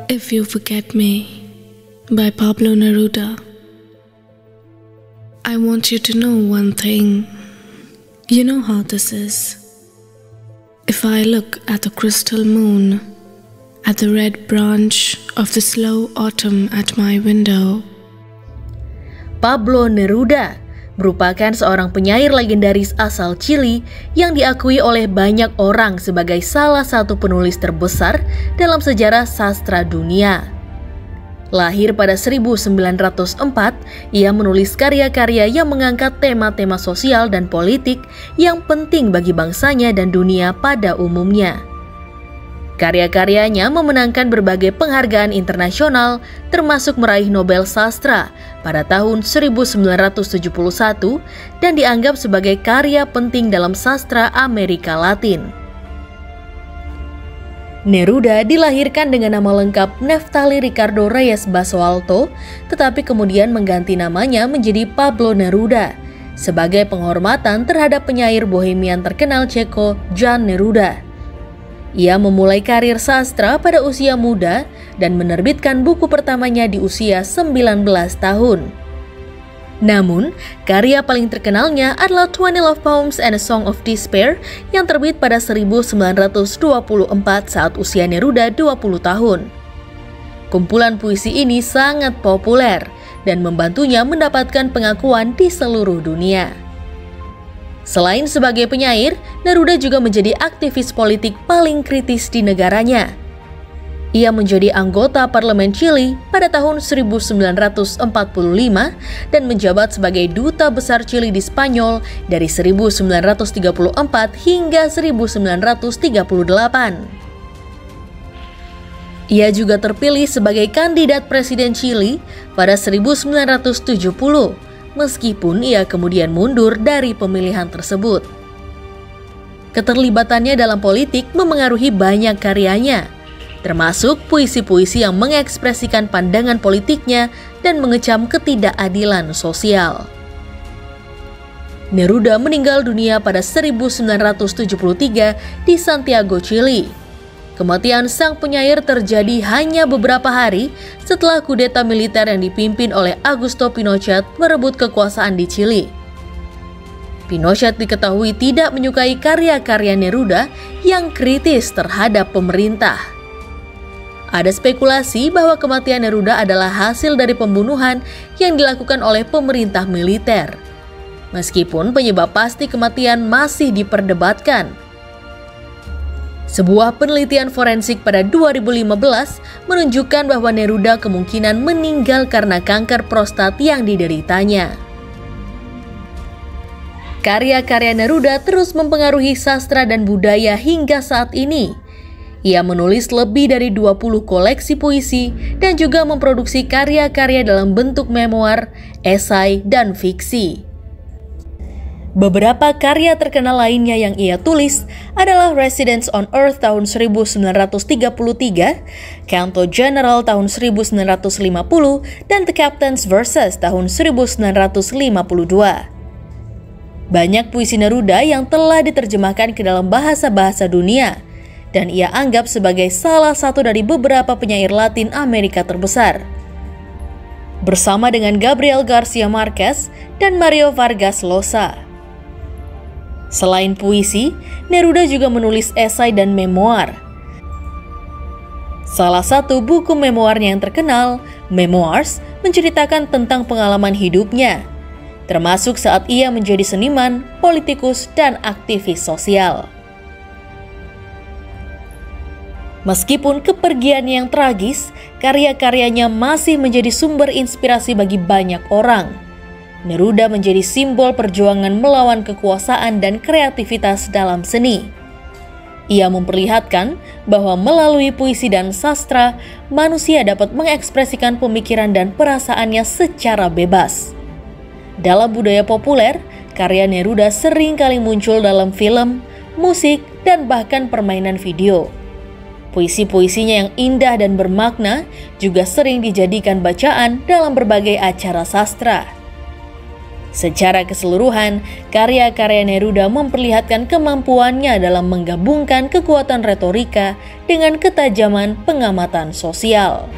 If You Forget Me by Pablo Neruda. I want you to know one thing. You know how this is. If I look at the crystal moon, at the red branch of the slow autumn at my window. Pablo Neruda merupakan seorang penyair legendaris asal Chili yang diakui oleh banyak orang sebagai salah satu penulis terbesar dalam sejarah sastra dunia. Lahir pada 1904, ia menulis karya-karya yang mengangkat tema-tema sosial dan politik yang penting bagi bangsanya dan dunia pada umumnya. Karya-karyanya memenangkan berbagai penghargaan internasional, termasuk meraih Nobel Sastra pada tahun 1971 dan dianggap sebagai karya penting dalam sastra Amerika Latin. Neruda dilahirkan dengan nama lengkap Neftali Ricardo Reyes Basualto, tetapi kemudian mengganti namanya menjadi Pablo Neruda sebagai penghormatan terhadap penyair bohemian terkenal Ceko Jan Neruda. Ia memulai karir sastra pada usia muda dan menerbitkan buku pertamanya di usia 19 tahun. Namun, karya paling terkenalnya adalah 20 Love Poems and a Song of Despair yang terbit pada 1924 saat usia Neruda 20 tahun. Kumpulan puisi ini sangat populer dan membantunya mendapatkan pengakuan di seluruh dunia. Selain sebagai penyair, Neruda juga menjadi aktivis politik paling kritis di negaranya. Ia menjadi anggota parlemen Chili pada tahun 1945 dan menjabat sebagai duta besar Chili di Spanyol dari 1934 hingga 1938. Ia juga terpilih sebagai kandidat presiden Chili pada 1970. Meskipun ia kemudian mundur dari pemilihan tersebut. Keterlibatannya dalam politik memengaruhi banyak karyanya, termasuk puisi-puisi yang mengekspresikan pandangan politiknya dan mengecam ketidakadilan sosial. Neruda meninggal dunia pada 1973 di Santiago, Chili. Kematian sang penyair terjadi hanya beberapa hari setelah kudeta militer yang dipimpin oleh Augusto Pinochet merebut kekuasaan di Chili. Pinochet diketahui tidak menyukai karya-karya Neruda yang kritis terhadap pemerintah. Ada spekulasi bahwa kematian Neruda adalah hasil dari pembunuhan yang dilakukan oleh pemerintah militer. Meskipun penyebab pasti kematian masih diperdebatkan. Sebuah penelitian forensik pada 2015 menunjukkan bahwa Neruda kemungkinan meninggal karena kanker prostat yang dideritanya. Karya-karya Neruda terus mempengaruhi sastra dan budaya hingga saat ini. Ia menulis lebih dari 20 koleksi puisi dan juga memproduksi karya-karya dalam bentuk memoir, esai, dan fiksi. Beberapa karya terkenal lainnya yang ia tulis adalah Residence on Earth tahun 1933, Canto General tahun 1950, dan The Captain's Verses tahun 1952. Banyak puisi Neruda yang telah diterjemahkan ke dalam bahasa-bahasa dunia, dan ia anggap sebagai salah satu dari beberapa penyair Latin Amerika terbesar. Bersama dengan Gabriel Garcia Marquez dan Mario Vargas Llosa. Selain puisi, Neruda juga menulis esai dan memoir. Salah satu buku memoirnya yang terkenal, Memoirs, menceritakan tentang pengalaman hidupnya, termasuk saat ia menjadi seniman, politikus, dan aktivis sosial. Meskipun kepergiannya yang tragis, karya-karyanya masih menjadi sumber inspirasi bagi banyak orang. Neruda menjadi simbol perjuangan melawan kekuasaan dan kreativitas dalam seni. Ia memperlihatkan bahwa melalui puisi dan sastra, manusia dapat mengekspresikan pemikiran dan perasaannya secara bebas. Dalam budaya populer, karya Neruda sering kali muncul dalam film, musik, dan bahkan permainan video. Puisi-puisinya yang indah dan bermakna juga sering dijadikan bacaan dalam berbagai acara sastra. Secara keseluruhan, karya-karya Neruda memperlihatkan kemampuannya dalam menggabungkan kekuatan retorika dengan ketajaman pengamatan sosial.